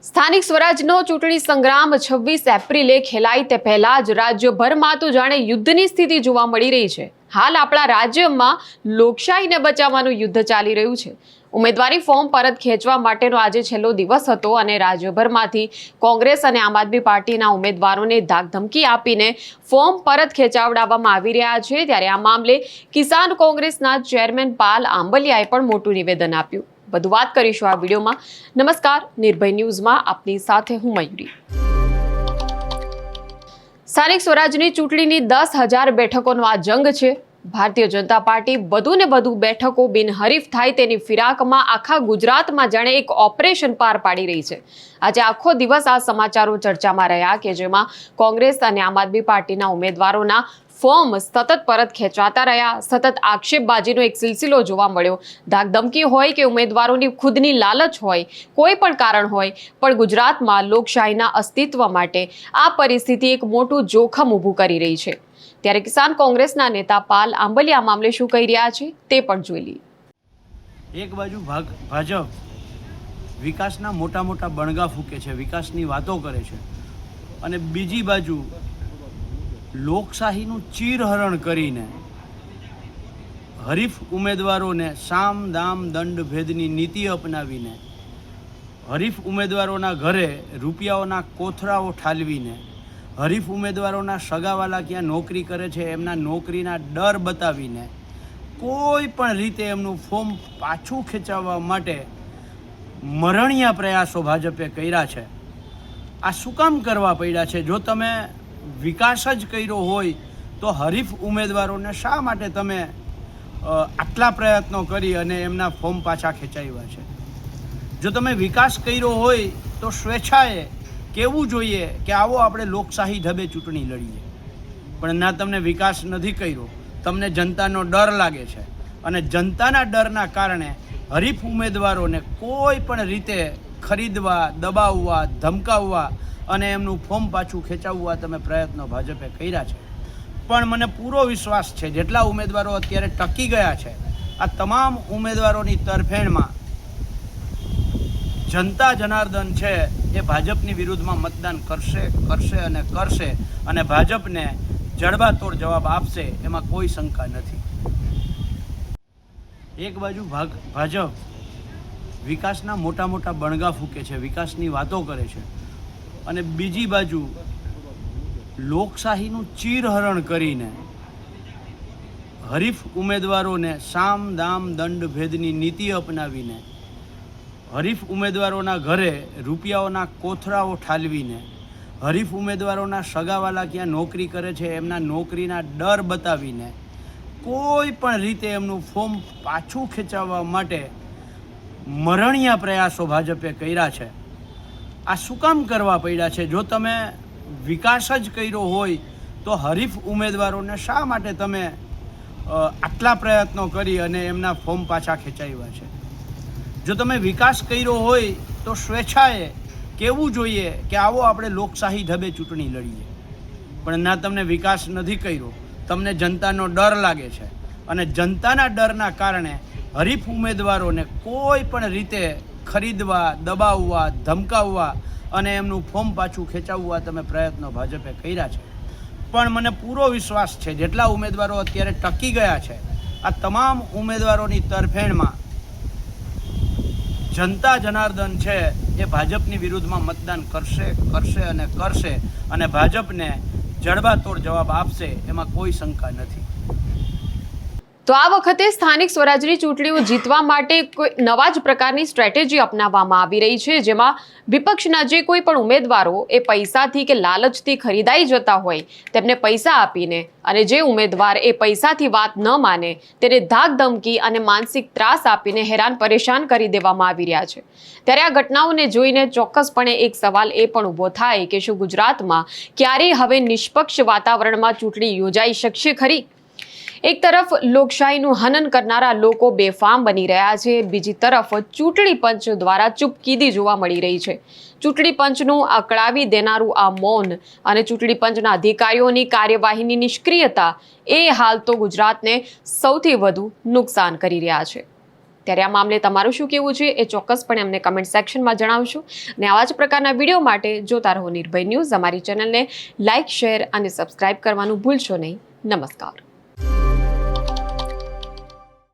સ્થાનિક સ્વરાજનો ચૂંટણી સંગ્રામ 26 એપ્રિલે ખેલાય તે પહેલા જ રાજ્યભરમાં તો જાણે યુદ્ધની સ્થિતિ જોવા મળી રહી છે। હાલ આપણા રાજ્યમાં લોકશાહીને બચાવવાનું યુદ્ધ ચાલી રહ્યું છે। ઉમેદવારી ફોર્મ પરત ખેંચવા માટેનો આજે છેલ્લો દિવસ હતો અને રાજ્યભરમાંથી કોંગ્રેસ અને આમ આદમી પાર્ટીના ઉમેદવારોને ધાકધમકી આપીને ફોર્મ પરત ખેંચાવડાવવામાં આવી રહ્યા છે। ત્યારે આ મામલે કિસાન કોંગ્રેસના ચેરમેન પાલ આંબલિયાએ પણ મોટું નિવેદન આપ્યું। વધુ વાત કરીશું આ વિડીયોમાં। નમસ્કાર, નિર્ભય ન્યૂઝમાં આપની સાથે હું મયુરી। સ્થાનિક સ્વરાજની ચૂંટણીની 10,000 બેઠકોનો આ જંગ છે। ભારતીય જનતા પાર્ટી વધુ ને વધુ બેઠકો બિનહરીફ થાય તેની ફિરાકમાં આખા ગુજરાતમાં જાણે એક ઓપરેશન પાર પાડી રહી છે। આજે આખો દિવસ આ સમાચારો ચર્ચામાં રહ્યા કે જેમાં કોંગ્રેસ અને આમ આદમી પાર્ટીના ઉમેદવારોના ફોર્મ સતત પરત ખેંચાતા રહ્યા। સતત આક્ષેપબાજીનો એક સિલસિલો જોવા મળ્યો। ધાકધમકી હોય કે ઉમેદવારોની ખુદની લાલચ હોય, કોઈ પણ કારણ હોય, પણ ગુજરાતમાં લોકશાહીના અસ્તિત્વ માટે આ પરિસ્થિતિ એક મોટું જોખમ ઊભું કરી રહી છે। ત્યારે કિસાન કોંગ્રેસના નેતા પાલ આંબલિયા આ મામલે શું કહી રહ્યા છે તે પણ જોઈ લઈએ। એક બાજુ ભાજપ વિકાસના મોટા મોટા બણગા ફૂંકે છે, વિકાસની વાતો કરે છે, અને બીજી બાજુ લોકશાહીનું ચીરહરણ કરીને હરીફ ઉમેદવારોને સામ દામ દંડ ભેદની નીતિ અપનાવીને હરીફ ઉમેદવારોના ઘરે રૂપિયાઓના કોથળાઓ ઠાલવીને હરીફ ઉમેદવારોના સગાવાલા ક્યાં નોકરી કરે છે એમના નોકરીના ડર બતાવીને કોઈ પણ રીતે એમનું ફોર્મ પાછું ખેંચાવવા માટે મરણિયા પ્રયાસો ભાજપે કર્યા છે। આ શું કામ કરવા પડ્યા છે? જો તમે વિકાસ જ કર્યો હોય તો હરીફ ઉમેદવારોને શા માટે તમે આટલા પ્રયત્નો કરી અને એમના ફોર્મ પાછા ખેંચાવ્યા છે? જો તમે વિકાસ કર્યો હોય તો સ્વેચ્છાએ કહેવું જોઈએ કે આવો આપણે લોકશાહી ઢબે ચૂંટણી લડીએ, પણ ના, તમને વિકાસ નથી કર્યો, તમને જનતાનો ડર લાગે છે, અને જનતાના ડરના કારણે હરીફ ઉમેદવારોને કોઈ પણ રીતે ખરીદવા, દબાવવા, ધમકાવવા અને એમનું ફોર્મ પાછું ખેંચાવવા તમે પ્રયત્નો ભાજપે કર્યા છે। પણ મને પૂરો વિશ્વાસ છે જેટલા ઉમેદવારો અત્યારે ટકી ગયા છે, આ તમામ ઉમેદવારોની તરફેણમાં જનતા જનાર્દન છે એ ભાજપની વિરુદ્ધમાં મતદાન કરશે અને ભાજપને જડબાતોડ જવાબ આપશે, એમાં કોઈ શંકા નથી। એક બાજુ ભાજપ વિકાસના મોટા મોટા બણગા ફૂંકે છે, વિકાસની વાતો કરે છે, અને બીજી બાજુ લોકશાહીનું ચીરહરણ કરીને હરીફ ઉમેદવારોને સામ દામ દંડ ભેદની નીતિ અપનાવીને હરીફ ઉમેદવારોના ઘરે રૂપિયાઓના કોથળાઓ ઠાલવીને હરીફ ઉમેદવારોના સગાવાલા ક્યાં નોકરી કરે છે એમના નોકરીના ડર બતાવીને કોઈ પણ રીતે એમનું ફોર્મ પાછું ખેંચાવવા માટે મરણિયા પ્રયાસો ભાજપે કર્યા છે। આ શું કામ કરવા પડ્યા છે? જો તમે વિકાસ જ કર્યો હોય તો હરીફ ઉમેદવારોને શા માટે તમે આટલા પ્રયત્નો કરી અને એમના ફોર્મ પાછા ખેંચાવ્યા છે? જો તમે વિકાસ કર્યો હોય તો સ્વેચ્છાએ કહેવું જોઈએ કે આવો આપણે લોકશાહી ઢબે ચૂંટણી લડીએ, પણ ના, તમને વિકાસ નથી કર્યો, તમને જનતાનો ડર લાગે છે, અને જનતાના ડરના કારણે હરીફ ઉમેદવારોને કોઈ પણ રીતે ખરીદવા, દબાવવા, ધમકાવવા અને એમનું ફોર્મ પાછું ખેંચાવવા તમે પ્રયત્નો ભાજપે કર્યા છે। પણ મને પૂરો વિશ્વાસ છે જેટલા ઉમેદવારો અત્યારે ટકી ગયા છે, આ તમામ ઉમેદવારોની તરફેણમાં જનતા જનાર્દન છે એ ભાજપની વિરુદ્ધમાં મતદાન કરશે અને ભાજપને જડબાતોડ જવાબ આપશે, એમાં કોઈ શંકા નથી। તો આ વખતે સ્થાનિક સ્વરાજની ચૂંટણીઓ જીતવા માટે કોઈ નવા જ પ્રકારની સ્ટ્રેટેજી અપનાવવામાં આવી રહી છે, જેમાં વિપક્ષના જે કોઈ પણ ઉમેદવારો એ પૈસાથી કે લાલચથી ખરીદાઈ જતા હોય તેમને પૈસા આપીને, અને જે ઉમેદવાર એ પૈસાથી વાત ન માને તેને ધાકધમકી અને માનસિક ત્રાસ આપીને હેરાન પરેશાન કરી દેવામાં આવી રહ્યા છે। ત્યારે આ ઘટનાઓને જોઈને ચોક્કસપણે એક સવાલ એ પણ ઊભો થાય કે શું ગુજરાતમાં ક્યારેય હવે નિષ્પક્ષ વાતાવરણમાં ચૂંટણી યોજાઈ શકશે ખરી? એક તરફ લોકશાહીનું હનન કરનારા લોકો બેફામ બની રહ્યા છે, બીજી તરફ ચૂંટણી પંચ દ્વારા ચૂપકીદી જોવા મળી રહી છે। ચૂંટણી પંચનું અકળાવી દેનારું આ મૌન અને ચૂંટણી પંચના અધિકારીઓની કાર્યવાહીની નિષ્ક્રિયતા એ હાલ તો ગુજરાતને સૌથી વધુ નુકસાન કરી રહ્યા છે। ત્યારે આ મામલે તમારું શું કહેવું છે એ ચોક્કસપણે અમને કમેન્ટ સેક્શનમાં જણાવશો અને આવા જ પ્રકારના વિડીયો માટે જોતા રહો નિર્ભય ન્યૂઝ. અમારી ચેનલને લાઇક, શેર અને સબસ્ક્રાઇબ કરવાનું ભૂલશો નહીં. નમસ્કાર.